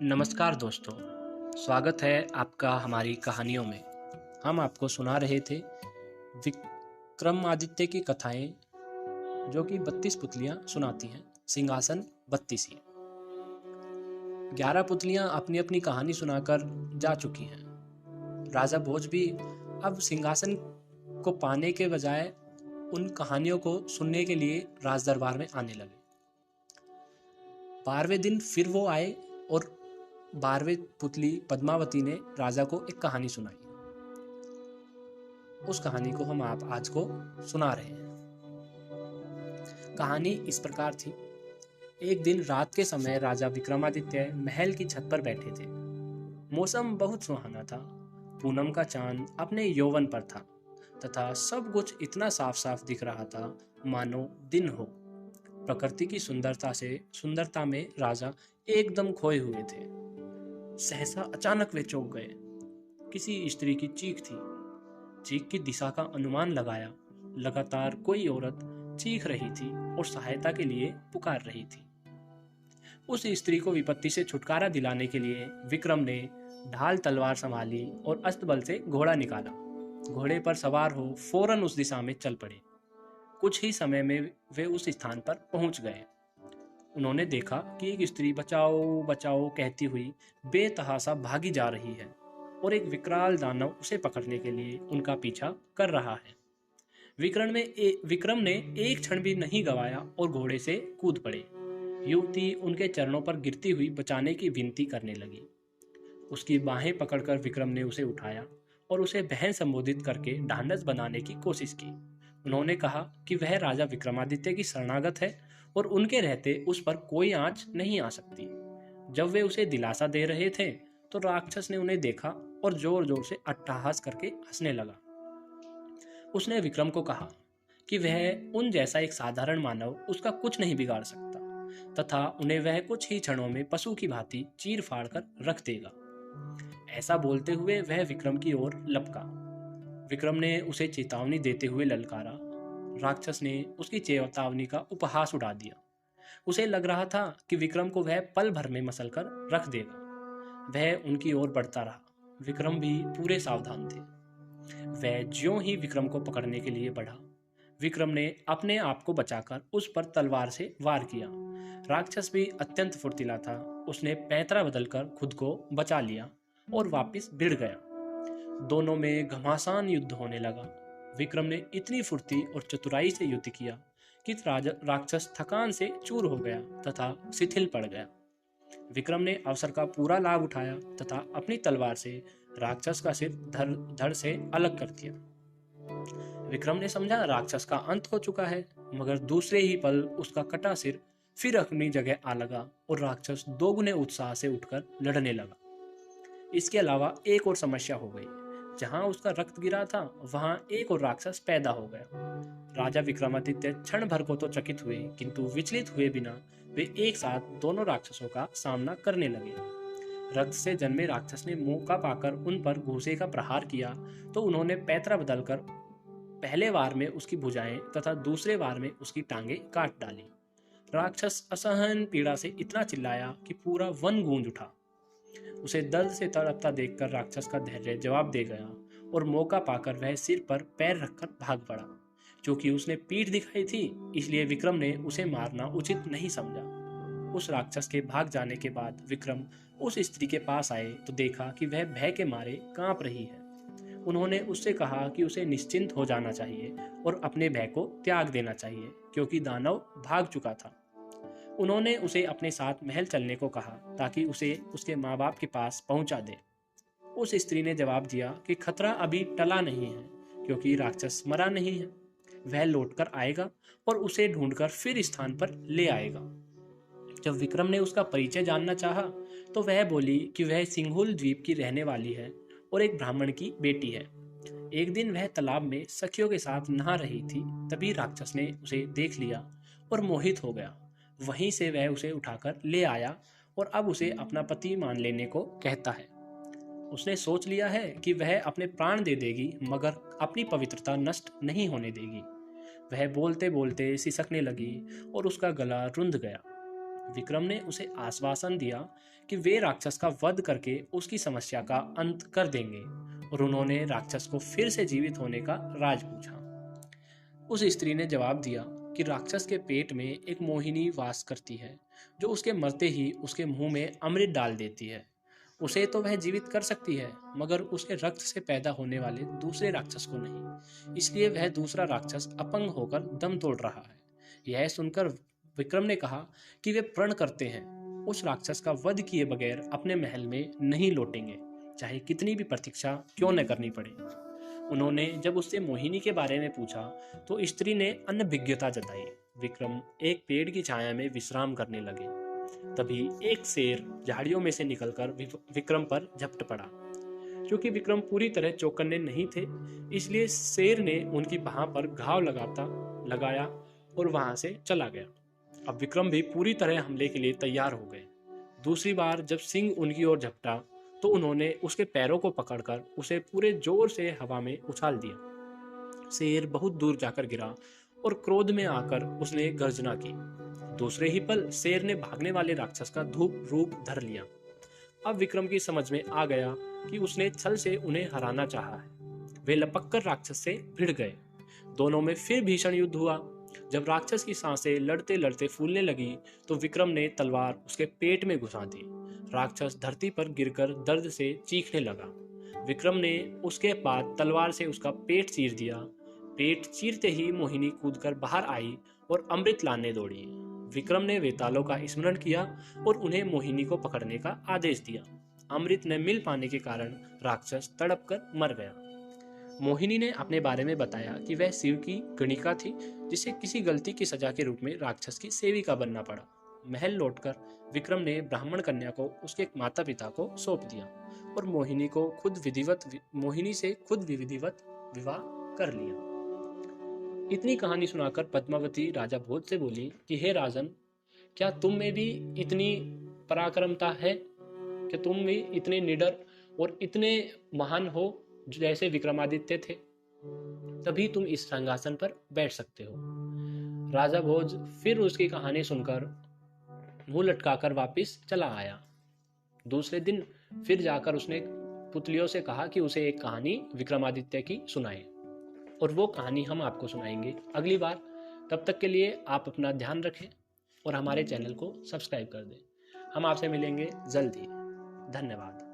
नमस्कार दोस्तों, स्वागत है आपका हमारी कहानियों में। हम आपको सुना रहे थे विक्रमादित्य की कथाएं, जो कि 32 पुतलियां सुनाती हैं। सिंहासन 32। 11 पुतलियां अपनी अपनी कहानी सुनाकर जा चुकी हैं। राजा भोज भी अब सिंहासन को पाने के बजाय उन कहानियों को सुनने के लिए राज दरबार में आने लगे। 12वें दिन फिर वो आए और 12वें पुतली पद्मावती ने राजा को एक कहानी सुनाई। उस कहानी को हम आप आज को सुना रहे हैं। कहानी इस प्रकार थी। एक दिन रात के समय राजा विक्रमादित्य महल की छत पर बैठे थे। मौसम बहुत सुहाना था। पूनम का चांद अपने यौवन पर था तथा सब कुछ इतना साफ साफ दिख रहा था मानो दिन हो। प्रकृति की सुंदरता में राजा एकदम खोए हुए थे। सहसा अचानक वे चौंक गए। किसी स्त्री की चीख थी। चीख की दिशा का अनुमान लगाया। लगातार कोई औरत चीख रही थी और सहायता के लिए पुकार रही थी। उस स्त्री को विपत्ति से छुटकारा दिलाने के लिए विक्रम ने ढाल तलवार संभाली और अस्तबल से घोड़ा निकाला। घोड़े पर सवार हो फौरन उस दिशा में चल पड़े। कुछ ही समय में वे उस स्थान पर पहुंच गए। उन्होंने देखा कि एक स्त्री बचाओ बचाओ कहती हुई बेतहाशा भागी जा रही है और एक विकराल दानव उसे पकड़ने के लिए उनका पीछा कर रहा है। विक्रम ने एक क्षण भी नहीं गवाया और घोड़े से कूद पड़े। युवती उनके चरणों पर गिरती हुई बचाने की विनती करने लगी। उसकी बाहें पकड़कर विक्रम ने उसे उठाया और उसे बहन संबोधित करके ढांढस बनाने की कोशिश की। उन्होंने कहा कि वह राजा विक्रमादित्य की शरणागत है और उनके रहते उस पर कोई आंच नहीं आ सकती। जब वे उसे दिलासा दे रहे थे तो राक्षस ने उन्हें देखा और जोर जोर से अट्टहास करके हंसने लगा। उसने विक्रम को कहा कि वह उन जैसा एक साधारण मानव उसका कुछ नहीं बिगाड़ सकता तथा उन्हें वह कुछ ही क्षणों में पशु की भांति चीर फाड़ कर रख देगा। ऐसा बोलते हुए वह विक्रम की ओर लपका। विक्रम ने उसे चेतावनी देते हुए ललकारा। राक्षस ने उसकी चेतावनी का उपहास उड़ा दिया। उसे लग रहा था कि विक्रम को वह पल भर में मसल कर रख देगा। वह उनकी ओर बढ़ता रहा। विक्रम भी पूरे सावधान थे। वह ज्यों ही विक्रम को पकड़ने के लिए बढ़ा, विक्रम ने अपने आप को बचाकर उस पर तलवार से वार किया। राक्षस भी अत्यंत फुर्तीला था। उसने पैंतरा बदलकर खुद को बचा लिया और वापस भिड़ गया। दोनों में घमासान युद्ध होने लगा। विक्रम ने इतनी फुर्ती और चतुराई से युद्ध किया कि राक्षस थकान से चूर हो गया तथा शिथिल पड़ गया। विक्रम ने अवसर का पूरा लाभ उठाया तथा अपनी तलवार से राक्षस का सिर धड़ से अलग कर दिया। विक्रम ने समझा राक्षस का अंत हो चुका है, मगर दूसरे ही पल उसका कटा सिर फिर अपनी जगह आ लगा और राक्षस दोगुने उत्साह से उठकर लड़ने लगा। इसके अलावा एक और समस्या हो गई। जहां उसका रक्त गिरा था वहां एक और राक्षस पैदा हो गया। राजा विक्रमादित्य क्षण भर को तो चकित हुए, किंतु विचलित हुए बिना वे एक साथ दोनों राक्षसों का सामना करने लगे। रक्त से जन्मे राक्षस ने मौका पाकर उन पर घूंसे का प्रहार किया तो उन्होंने पैतरा बदलकर पहले वार में उसकी भुजाएं तथा दूसरे वार में उसकी टांगें काट डाली। राक्षस असहन पीड़ा से इतना चिल्लाया कि पूरा वन गूंज उठा। उसे दर्द से तड़पता देखकर राक्षस का धैर्य जवाब दे गया और मौका पाकर वह सिर पर पैर रखकर भाग पड़ा। क्योंकि उसने पीठ दिखाई थी, इसलिए विक्रम ने उसे मारना उचित नहीं समझा। उस राक्षस के भाग जाने के बाद विक्रम उस स्त्री के पास आए तो देखा कि वह भय के मारे कांप रही है। उन्होंने उससे कहा कि उसे निश्चिंत हो जाना चाहिए और अपने भय को त्याग देना चाहिए, क्योंकि दानव भाग चुका था। उन्होंने उसे अपने साथ महल चलने को कहा ताकि उसे उसके माँ बाप के पास पहुंचा दे। उस स्त्री ने जवाब दिया कि खतरा अभी टला नहीं है, क्योंकि राक्षस मरा नहीं है। वह लौटकर आएगा और उसे ढूंढकर फिर स्थान पर ले आएगा। जब विक्रम ने उसका परिचय जानना चाहा तो वह बोली कि वह सिंघुल द्वीप की रहने वाली है और एक ब्राह्मण की बेटी है। एक दिन वह तालाब में सखियों के साथ नहा रही थी, तभी राक्षस ने उसे देख लिया और मोहित हो गया। वहीं से वह उसे उठाकर ले आया और अब उसे अपना पति मान लेने को कहता है। उसने सोच लिया है कि वह अपने प्राण दे देगी, मगर अपनी पवित्रता नष्ट नहीं होने देगी। वह बोलते बोलते सिसकने लगी और उसका गला रुंध गया। विक्रम ने उसे आश्वासन दिया कि वे राक्षस का वध करके उसकी समस्या का अंत कर देंगे, और उन्होंने राक्षस को फिर से जीवित होने का राज पूछा। उस स्त्री ने जवाब दिया कि राक्षस के पेट में एक मोहिनी वास करती है, जो उसके मरते ही उसके मुंह में अमृत डाल देती है। उसे तो वह जीवित कर सकती है, मगर उसके रक्त से पैदा होने वाले दूसरे राक्षस को नहीं। इसलिए वह दूसरा राक्षस अपंग होकर दम तोड़ रहा है। यह सुनकर विक्रम ने कहा कि वे प्रण करते हैं, उस राक्षस का वध किए बगैर अपने महल में नहीं लौटेंगे, चाहे कितनी भी प्रतीक्षा क्यों न करनी पड़े। उन्होंने जब उससे मोहिनी के बारे में पूछा तो स्त्री ने अनभिज्ञता जताई। विक्रम एक पेड़ की छाया में विश्राम करने लगे। तभी एक शेर झाड़ियों में से निकलकर विक्रम पर झपट पड़ा। क्योंकि विक्रम पूरी तरह चौकन्ने नहीं थे, इसलिए शेर ने उनकी बाह पर घाव लगाया और वहां से चला गया। अब विक्रम भी पूरी तरह हमले के लिए तैयार हो गए। दूसरी बार जब सिंह उनकी ओर झपटा तो उन्होंने उसके पैरों को पकड़कर उसे पूरे जोर से हवा में उछाल दिया। शेर बहुत दूर जाकर गिरा और क्रोध में आकर उसने गर्जना की। दूसरे ही पल शेर ने भागने वाले राक्षस का धूप रूप धर लिया। अब विक्रम की समझ में आ गया कि उसने छल से उन्हें हराना चाहा है। वे लपककर राक्षस से भिड़ गए। दोनों में फिर भीषण युद्ध हुआ। जब राक्षस की सांसें लड़ते लड़ते फूलने लगी तो विक्रम ने तलवार उसके पेट में घुसा दी। राक्षस धरती पर गिरकर दर्द से चीखने लगा। विक्रम ने उसके बाद तलवार से उसका पेट चीर दिया। पेट चीरते ही मोहिनी कूदकर बाहर आई और अमृत लाने दौड़ी। विक्रम ने वेतालों का स्मरण किया और उन्हें मोहिनी को पकड़ने का आदेश दिया। अमृत न मिल पाने के कारण राक्षस तड़प कर मर गया। मोहिनी ने अपने बारे में बताया कि वह शिव की गणिका थी, जिसे किसी गलती की सजा के रूप में राक्षस की सेविका बनना पड़ा। महल लौटकर विक्रम ने ब्राह्मण कन्या को उसके माता पिता को सौंप दिया और मोहिनी से खुद विधिवत विवाह कर लिया। इतनी कहानी सुनाकर पद्मावती राजा भोज से बोली कि हे राजन, क्या तुम में भी इतनी पराक्रमता है? क्या तुम भी इतने निडर और इतने महान हो जैसे विक्रमादित्य थे? तभी तुम इस सिंहासन पर बैठ सकते हो। राजा भोज फिर उसकी कहानी सुनकर मुंह लटकाकर वापस चला आया। दूसरे दिन फिर जाकर उसने पुतलियों से कहा कि उसे एक कहानी विक्रमादित्य की सुनाए, और वो कहानी हम आपको सुनाएंगे अगली बार। तब तक के लिए आप अपना ध्यान रखें और हमारे चैनल को सब्सक्राइब कर दें। हम आपसे मिलेंगे जल्द ही। धन्यवाद।